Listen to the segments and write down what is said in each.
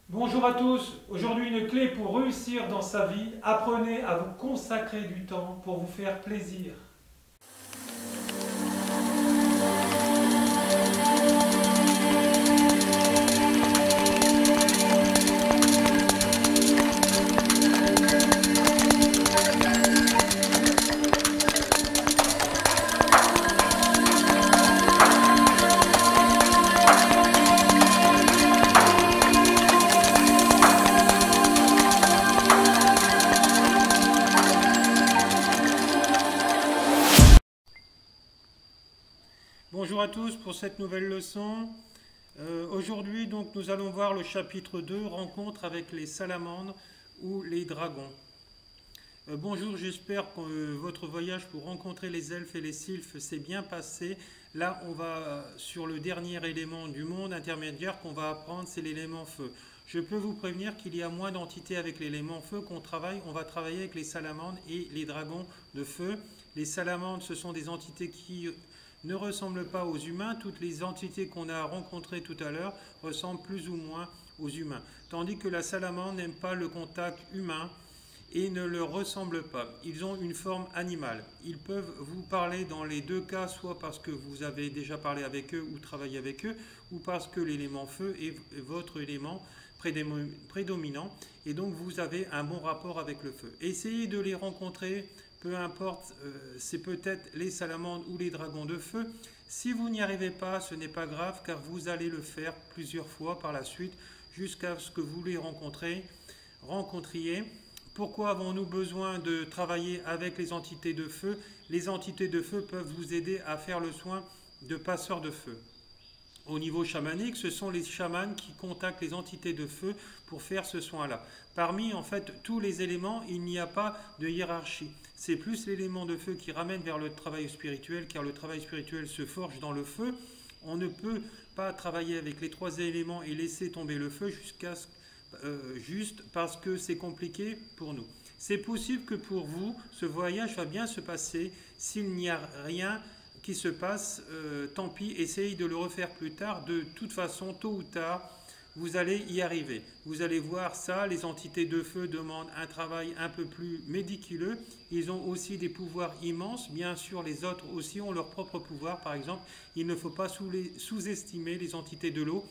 Bonjour à tous, aujourd'hui une clé pour réussir dans sa vie, apprenez à vous consacrer du temps pour vous faire plaisir. Bonjour à tous pour cette nouvelle leçon. Aujourd'hui donc nous allons voir le chapitre 2, rencontre avec les salamandres ou les dragons. Bonjour, j'espère que votre voyage pour rencontrer les elfes et les sylphes s'est bien passé. Là on va sur le dernier élément du monde intermédiaire qu'on va apprendre, c'est l'élément feu. Je peux vous prévenir qu'il y a moins d'entités avec l'élément feu qu'on travaille. On va travailler avec les salamandres et les dragons de feu. Les salamandres, ce sont des entités qui ne ressemblent pas aux humains. Toutes les entités qu'on a rencontrées tout à l'heure ressemblent plus ou moins aux humains. Tandis que la salamandre n'aime pas le contact humain et ne leur ressemble pas. Ils ont une forme animale. Ils peuvent vous parler dans les deux cas, soit parce que vous avez déjà parlé avec eux ou travaillé avec eux, ou parce que l'élément feu est votre élément prédominant, et donc vous avez un bon rapport avec le feu. Essayez de les rencontrer, peu importe, c'est peut-être les salamandres ou les dragons de feu. Si vous n'y arrivez pas, ce n'est pas grave, car vous allez le faire plusieurs fois par la suite, jusqu'à ce que vous les rencontriez. Pourquoi avons-nous besoin de travailler avec les entités de feu? Les entités de feu peuvent vous aider à faire le soin de passeurs de feu. Au niveau chamanique, ce sont les chamans qui contactent les entités de feu pour faire ce soin-là. Parmi en fait tous les éléments, il n'y a pas de hiérarchie. C'est plus l'élément de feu qui ramène vers le travail spirituel, car le travail spirituel se forge dans le feu. On ne peut pas travailler avec les trois éléments et laisser tomber le feu juste parce que c'est compliqué pour nous. C'est possible que pour vous, ce voyage va bien se passer. S'il n'y a rien qui se passe, tant pis, essayez de le refaire plus tard. De toute façon, tôt ou tard, vous allez y arriver. Vous allez voir ça, les entités de feu demandent un travail un peu plus méticuleux. Ils ont aussi des pouvoirs immenses. Bien sûr, les autres aussi ont leurs propres pouvoirs. Par exemple, il ne faut pas sous-estimer les entités de l'eau.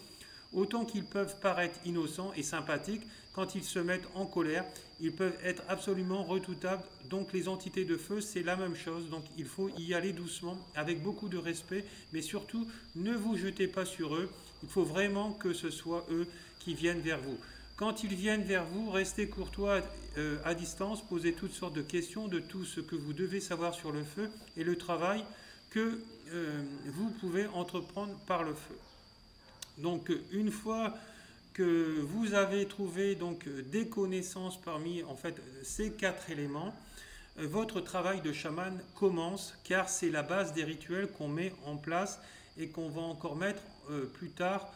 Autant qu'ils peuvent paraître innocents et sympathiques, quand ils se mettent en colère, ils peuvent être absolument redoutables. Donc les entités de feu, c'est la même chose. Donc il faut y aller doucement, avec beaucoup de respect, mais surtout, ne vous jetez pas sur eux. Il faut vraiment que ce soit eux qui viennent vers vous. Quand ils viennent vers vous, restez courtois à distance, posez toutes sortes de questions de tout ce que vous devez savoir sur le feu et le travail que vous pouvez entreprendre par le feu. Donc une fois que vous avez trouvé donc des connaissances parmi en fait ces quatre éléments, votre travail de chaman commence, car c'est la base des rituels qu'on met en place et qu'on va encore mettre plus tard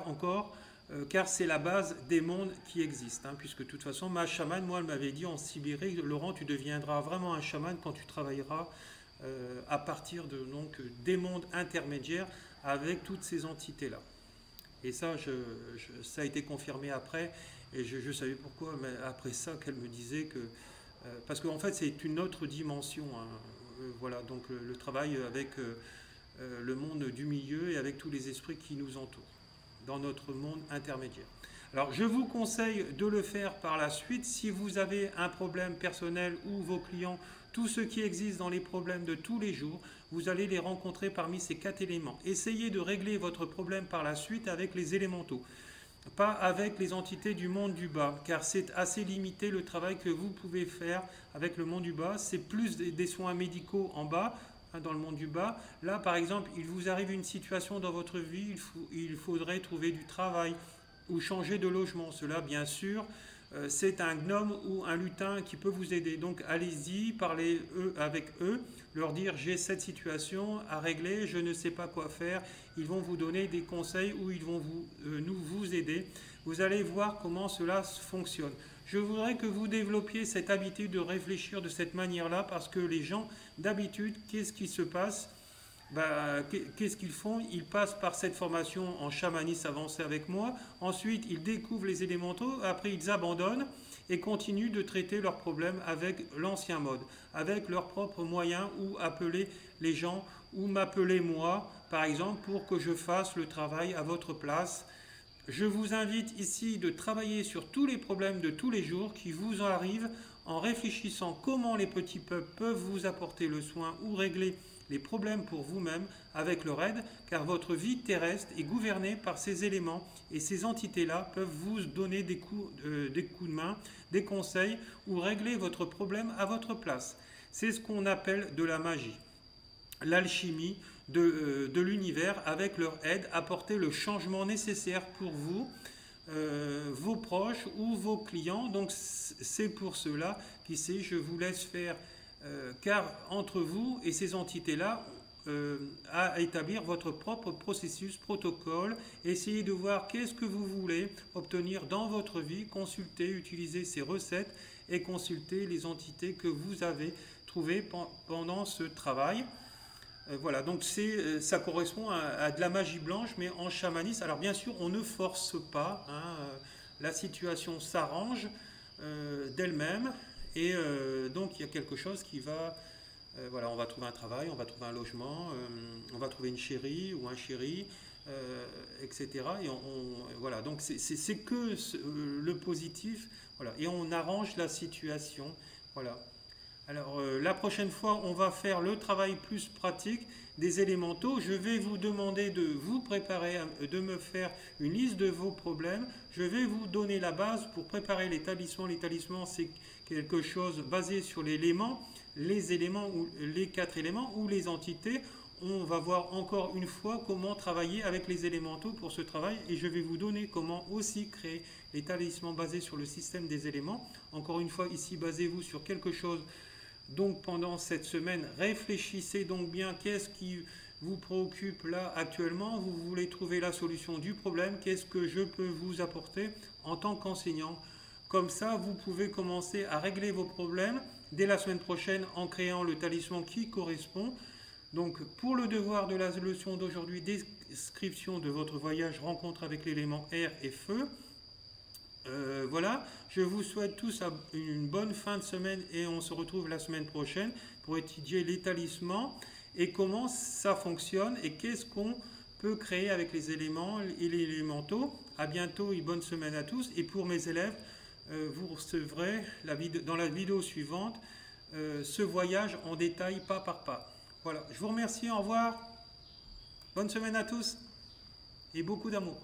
encore, car c'est la base des mondes qui existent, hein, puisque de toute façon ma chamane, moi elle m'avait dit en Sibérie, Laurent, tu deviendras vraiment un chaman quand tu travailleras à partir de, donc, des mondes intermédiaires avec toutes ces entités-là. Et ça, ça a été confirmé après, et je savais pourquoi, mais après ça, qu'elle me disait que... parce qu'en fait, c'est une autre dimension. Hein, voilà, donc le travail avec le monde du milieu et avec tous les esprits qui nous entourent, dans notre monde intermédiaire. Alors, je vous conseille de le faire par la suite. Si vous avez un problème personnel ou vos clients, tout ce qui existe dans les problèmes de tous les jours, vous allez les rencontrer parmi ces quatre éléments. Essayez de régler votre problème par la suite avec les élémentaux, pas avec les entités du monde du bas, car c'est assez limité le travail que vous pouvez faire avec le monde du bas. C'est plus des soins médicaux en bas, dans le monde du bas. Là, par exemple, il vous arrive une situation dans votre vie, il faudrait trouver du travail ou changer de logement. Cela, bien sûr, c'est un gnome ou un lutin qui peut vous aider. Donc allez-y, parlez avec eux, leur dire j'ai cette situation à régler, je ne sais pas quoi faire. Ils vont vous donner des conseils ou ils vont vous aider. Vous allez voir comment cela fonctionne. Je voudrais que vous développiez cette habitude de réfléchir de cette manière-là, parce que les gens, d'habitude, qu'est-ce qui se passe? Qu'est-ce qu'ils font? Ils passent par cette formation en chamanisme avancé avec moi. Ensuite, ils découvrent les élémentaux. Après, ils abandonnent et continuent de traiter leurs problèmes avec l'ancien mode, avec leurs propres moyens, ou appeler les gens, ou m'appeler moi, par exemple, pour que je fasse le travail à votre place. Je vous invite ici de travailler sur tous les problèmes de tous les jours qui vous arrivent, en réfléchissant comment les petits peuples peuvent vous apporter le soin ou régler les problèmes pour vous-même avec leur aide, car votre vie terrestre est gouvernée par ces éléments, et ces entités-là peuvent vous donner des coups de main, des conseils, ou régler votre problème à votre place. C'est ce qu'on appelle de la magie, l'alchimie de l'univers, avec leur aide, apporter le changement nécessaire pour vous, vos proches ou vos clients. Donc c'est pour cela qu'ici je vous laisse faire, car entre vous et ces entités-là, à établir votre propre processus, protocole, essayez de voir qu'est-ce que vous voulez obtenir dans votre vie, consultez, utilisez ces recettes et consultez les entités que vous avez trouvées pendant ce travail. Voilà, donc ça correspond à de la magie blanche, mais en chamanisme. Alors bien sûr, on ne force pas, hein, la situation s'arrange d'elle-même, et donc il y a quelque chose qui va... voilà, on va trouver un travail, on va trouver un logement, on va trouver une chérie ou un chéri, etc. Et voilà, donc c'est que le positif, voilà, et on arrange la situation, voilà. Alors la prochaine fois, on va faire le travail plus pratique des élémentaux. Je vais vous demander de vous préparer, de me faire une liste de vos problèmes. Je vais vous donner la base pour préparer les talismans. Les talismans, c'est quelque chose basé sur les éléments, ou les 4 éléments ou les entités. On va voir encore une fois comment travailler avec les élémentaux pour ce travail, et je vais vous donner comment aussi créer les talismans basés sur le système des éléments. Encore une fois, ici, basez-vous sur quelque chose. Donc pendant cette semaine, réfléchissez donc bien, qu'est-ce qui vous préoccupe là actuellement, vous voulez trouver la solution du problème, qu'est-ce que je peux vous apporter en tant qu'enseignant. Comme ça, vous pouvez commencer à régler vos problèmes dès la semaine prochaine en créant le talisman qui correspond. Donc pour le devoir de la leçon d'aujourd'hui, description de votre voyage, rencontre avec l'élément air et feu. Voilà, je vous souhaite tous une bonne fin de semaine, et on se retrouve la semaine prochaine pour étudier les talismans et comment ça fonctionne et qu'est-ce qu'on peut créer avec les éléments et les élémentaux. À bientôt et bonne semaine à tous. Et pour mes élèves, vous recevrez dans la vidéo suivante ce voyage en détail, pas par pas. Voilà, je vous remercie, au revoir, bonne semaine à tous et beaucoup d'amour.